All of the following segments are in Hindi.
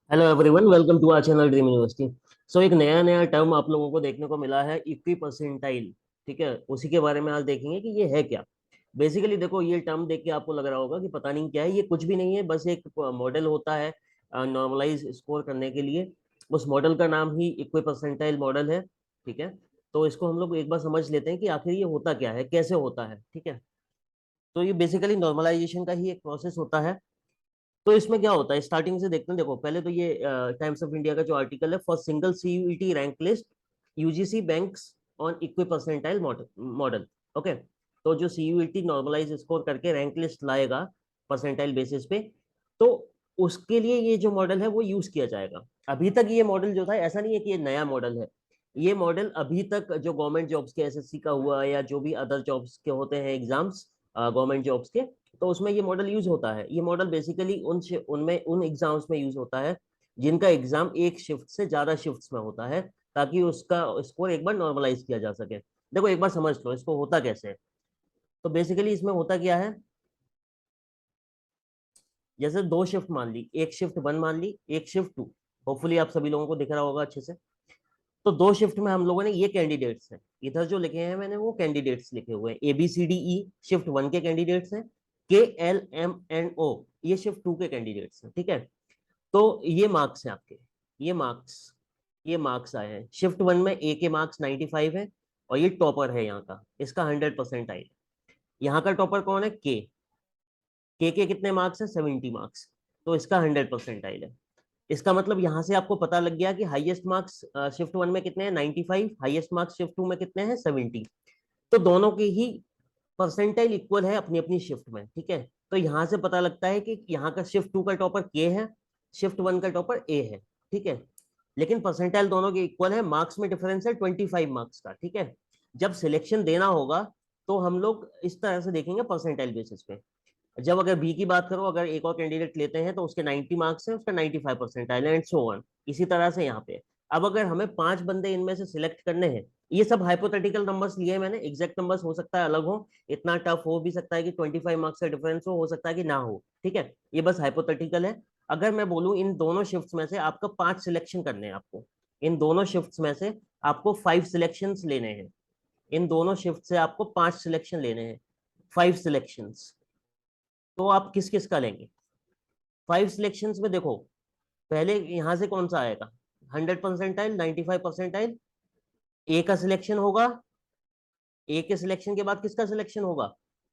Hello everyone, welcome to our channel dream university. So एक नया नया टर्म आप लोगों को देखने को मिला है, इक्वी परसेंटाइल। ठीक है, उसी के बारे में आज देखेंगे कि ये है क्या। बेसिकली देखो, ये टर्म देख के आपको लग रहा होगा कि पता नहीं क्या है। ये कुछ भी नहीं है, बस एक मॉडल होता है नॉर्मलाइज स्कोर करने के लिए। उस मॉडल का नाम ही इक्वी परसेंटाइल मॉडल है। ठीक है, तो इसको हम लोग एक बार समझ लेते हैं कि आखिर ये होता क्या है, कैसे होता है। ठीक है, तो ये बेसिकली नॉर्मलाइजेशन का ही एक प्रोसेस होता है। तो इसमें क्या होता है, स्टार्टिंग से देखते हैं। देखो, पहले तो ये टाइम्स ऑफ इंडिया का जो आर्टिकल है, for single CUET rank list UGC banks on equi percentile model. Okay, तो जो सीयूईटी नॉर्मलाइज स्कोर करके रैंक लिस्ट लाएगा परसेंटाइल बेसिस पे, तो उसके लिए ये जो मॉडल है वो यूज किया जाएगा। अभी तक ये मॉडल जो था, ऐसा नहीं है कि ये नया मॉडल है। ये मॉडल अभी तक जो गवर्नमेंट जॉब्स के एसएससी का हुआ या जो भी अदर जॉब्स के होते हैं एग्जाम्स, गवर्नमेंट जॉब्स के, तो उसमें ये मॉडल यूज होता है। ये मॉडल बेसिकली उनमें उन एग्जाम्स में यूज होता है जिनका एग्जाम एक शिफ्ट से ज्यादा शिफ्ट्स में होता है, ताकि उसका स्कोर एक बार नॉर्मलाइज किया जा सके। देखो, एक बार समझ लो इसको होता कैसे है। तो बेसिकली इसमें होता क्या है, जैसे दो शिफ्ट मान ली, एक शिफ्ट वन मान ली, एक शिफ्ट टू। होपफुली आप सभी लोगों को दिख रहा होगा अच्छे से। तो दो शिफ्ट में हम लोगों ने ये कैंडिडेट्स हैं, इधर जो लिखे हैं मैंने वो कैंडिडेट्स लिखे हुए हैं। ABCDE शिफ्ट वन के कैंडिडेट्स हैं। KLMNO ये शिफ्ट टू के कैंडिडेट्स हैं। ठीक है, तो ये मार्क्स हैं आपके। ये मार्क्स आए हैं। शिफ्ट वन में ए के मार्क्स 95 है, और ये टॉपर है यहाँ का, इसका 100% आई। यहाँ का टॉपर कौन है? के कितने मार्क्स है? 70 मार्क्स। तो इसका 100% है। इसका मतलब यहाँ से आपको पता लग गया कि हाईएस्ट मार्क्स शिफ्ट वन में कितने हैं? 95। हाईएस्ट मार्क्स शिफ्ट टू में कितने हैं? 70। तो दोनों के ही परसेंटाइल इक्वल है अपनी अपनी शिफ्ट में। ठीक है, तो यहाँ से पता लगता है कि यहाँ का शिफ्ट टू का टॉपर के है, शिफ्ट वन का टॉपर ए है। ठीक है, लेकिन परसेंटाइल दोनों के इक्वल है, मार्क्स में डिफरेंस है 25 मार्क्स का। ठीक है, जब सिलेक्शन देना होगा तो हम लोग इस तरह से देखेंगे परसेंटाइल बेसिस पे। जब अगर बी की बात करो, अगर एक और कैंडिडेट लेते हैं तो उसके 90 मार्क्स हैं, उसका 95% एंड सो ऑन। इसी तरह से यहाँ पे अब अगर हमें 5 बंदे इनमें से सिलेक्ट करने हैं, ये सब हाइपोथेटिकल नंबर्स लिए हैं मैंने, एग्जैक्ट नंबर्स हो सकता है अलग हो, इतना टफ हो भी सकता है कि 25 मार्क्स का डिफरेंस हो सकता है कि ना हो। ठीक है, ये बस हाइपोथेटिकल है। अगर मैं बोलूं इन दोनों शिफ्ट्स में से आपको 5 सिलेक्शन करने हैं, आपको इन दोनों शिफ्ट्स में से आपको 5 सिलेक्शन लेने हैं। इन दोनों शिफ्ट से आपको 5 सिलेक्शन लेने हैं, 5 सिलेक्शंस। तो आप किस किस का लेंगे? 5 सिलेक्शंस में देखो, पहले यहां से कौन सा आएगा? 100%, 95%। ए का सिलेक्शन होगा। ए के सिलेक्शन के बाद किसका सिलेक्शन होगा?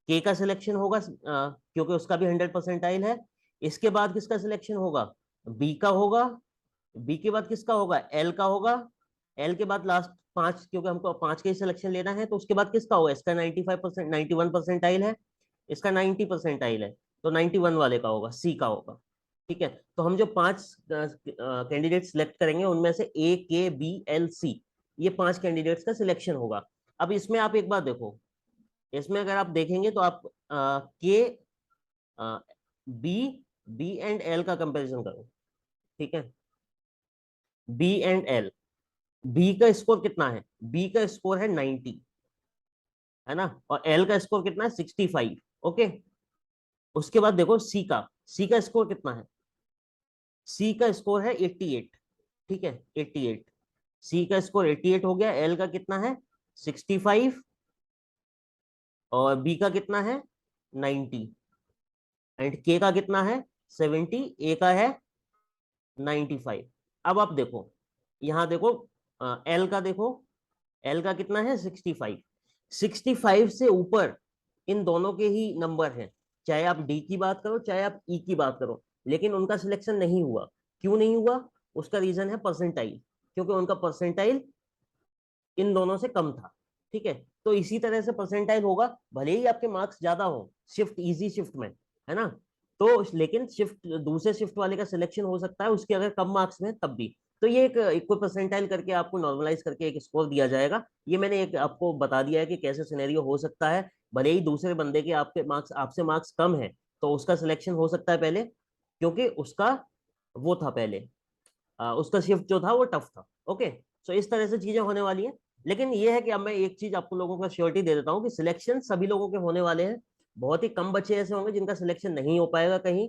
के का सिलेक्शन होगा, क्योंकि उसका भी 100% है। इसके बाद किसका सिलेक्शन होगा? बी का होगा। बी के बाद किसका होगा? एल का होगा। एल के बाद लास्ट 5, क्योंकि हमको 5 का ही सिलेक्शन लेना है, तो उसके बाद किसका होगा? इसका 95%, 91% है। इसका 90% है, तो 91 वाले का होगा, सी का होगा। ठीक है, तो हम जो 5 कैंडिडेट सिलेक्ट करेंगे उनमें से A, K, B, L, C, ये 5 कैंडिडेट्स का सिलेक्शन होगा। अब इसमें आप एक बात देखो, इसमें अगर आप देखेंगे तो आप के, बी, B एंड L का कंपेरिजन करो। ठीक है, B एंड L, बी का स्कोर कितना है? बी का स्कोर है 90, है ना, और एल का स्कोर कितना है? 65। ओके, उसके बाद देखो सी का स्कोर कितना है? सी का स्कोर है 88। ठीक है, 88। सी का स्कोर 88 हो गया। एल का कितना है? 65। और बी का कितना है? 90। एंड के का कितना है? 70। ए का है 95। अब आप देखो, यहां देखो, एल का देखो, एल का कितना है? 65। 65 से ऊपर इन दोनों के ही नंबर हैं, चाहे आप डी की बात करो चाहे आप ई की बात करो, लेकिन उनका सिलेक्शन नहीं हुआ। क्यों नहीं हुआ? उसका रीजन है परसेंटाइल, क्योंकि उनका परसेंटाइल इन दोनों से कम था। ठीक है, तो इसी तरह से परसेंटाइल होगा, भले ही आपके मार्क्स ज्यादा हो शिफ्ट इजी शिफ्ट में, है ना। तो लेकिन शिफ्ट दूसरे शिफ्ट वाले का सिलेक्शन हो सकता है उसके अगर कम मार्क्स में, तब भी। तो ये एक इक्वल परसेंटाइल करके आपको नॉर्मलाइज करके एक स्कोर दिया जाएगा। ये मैंने एक आपको बता दिया है कि कैसे सिनेरियो हो सकता है। भले ही दूसरे बंदे के आपसे मार्क्स कम है, तो उसका सिलेक्शन हो सकता है पहले, क्योंकि उसका वो था पहले, उसका शिफ्ट जो था वो टफ था। ओके, सो इस तरह से चीजें होने वाली हैं। लेकिन ये है कि अब मैं एक चीज आपको लोगों को श्योरिटी दे देता हूँ कि सिलेक्शन सभी लोगों के होने वाले हैं। बहुत ही कम बच्चे ऐसे होंगे जिनका सिलेक्शन नहीं हो पाएगा कहीं,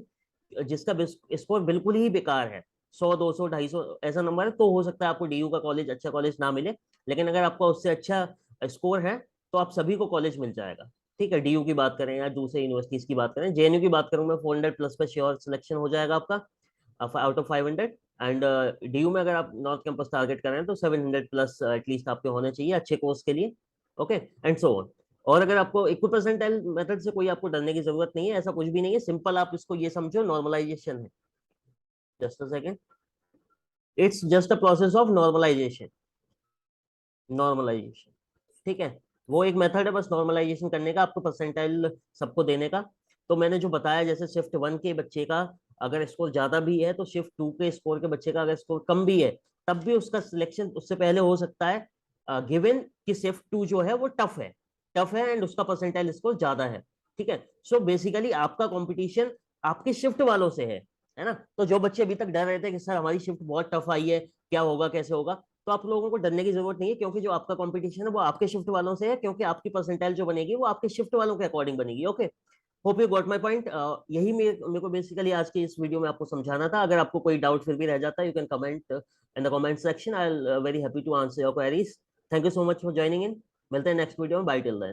जिसका स्कोर बिल्कुल ही बेकार है। 100, 200, 250 ऐसा नंबर है, तो हो सकता है आपको डीयू का कॉलेज, अच्छा कॉलेज ना मिले। लेकिन अगर आपका उससे अच्छा स्कोर है तो आप सभी को कॉलेज मिल जाएगा। ठीक है, डीयू की बात करें या दूसरे यूनिवर्सिटीज की बात करें, जेएनयू की बात करूं मैं, 400 प्लस पे श्योर सिलेक्शन हो जाएगा आपका आउट ऑफ 500। एंड डीयू में अगर आप नॉर्थ कैंपस टारगेट कर रहे हैं तो 700 प्लस एटलीस्ट आपके होने चाहिए अच्छे कोर्स के लिए। Okay, and so on. और अगर आपको इक्वी परसेंटाइल मेथड से कोई आपको डरने की जरूरत नहीं है, ऐसा कुछ भी नहीं है, सिंपल आप इसको ये समझो नॉर्मलाइजेशन है। Just a second, it's just a process of normalisation. Normalisation, ठीक है, वो एक मेथड है बस नॉर्मलाइजेशन करने का, आपको परसेंटाइल सबको देने का। तो मैंने जो बताया, जैसे शिफ्ट 1 के बच्चे का अगर स्कोर ज्यादा भी है, तो शिफ्ट 2 के स्कोर के बच्चे का अगर स्कोर कम भी है, तब भी उसका सिलेक्शन उससे पहले हो सकता है, गिवन कि शिफ्ट 2 जो है वो टफ है एंड उसका परसेंटाइल स्कोर ज्यादा है। ठीक है, सो बेसिकली आपका कंपटीशन आपके शिफ्ट वालों से है ना। तो जो बच्चे अभी तक डर रहे थे कि सर हमारी शिफ्ट बहुत टफ आई है, क्या होगा कैसे होगा, तो आप लोगों को डरने की जरूरत नहीं है, क्योंकि जो आपका कंपटीशन है वो आपके शिफ्ट वालों से है, क्योंकि आपकी परसेंटाइल जो बनेगी वो आपके शिफ्ट वालों के अकॉर्डिंग बनेगी। Okay, hope you got my point. यही मेरे को बेसिकली आज की इस वीडियो में आपको समझाना था। अगर आपको कोई डाउट फिर भी रह जाता है, you can comment in the comment section, I'll very happy to answer your queries. Thank you so much for joining in. मिलते हैं नेक्स्ट वीडियो में, बाय टिल देन।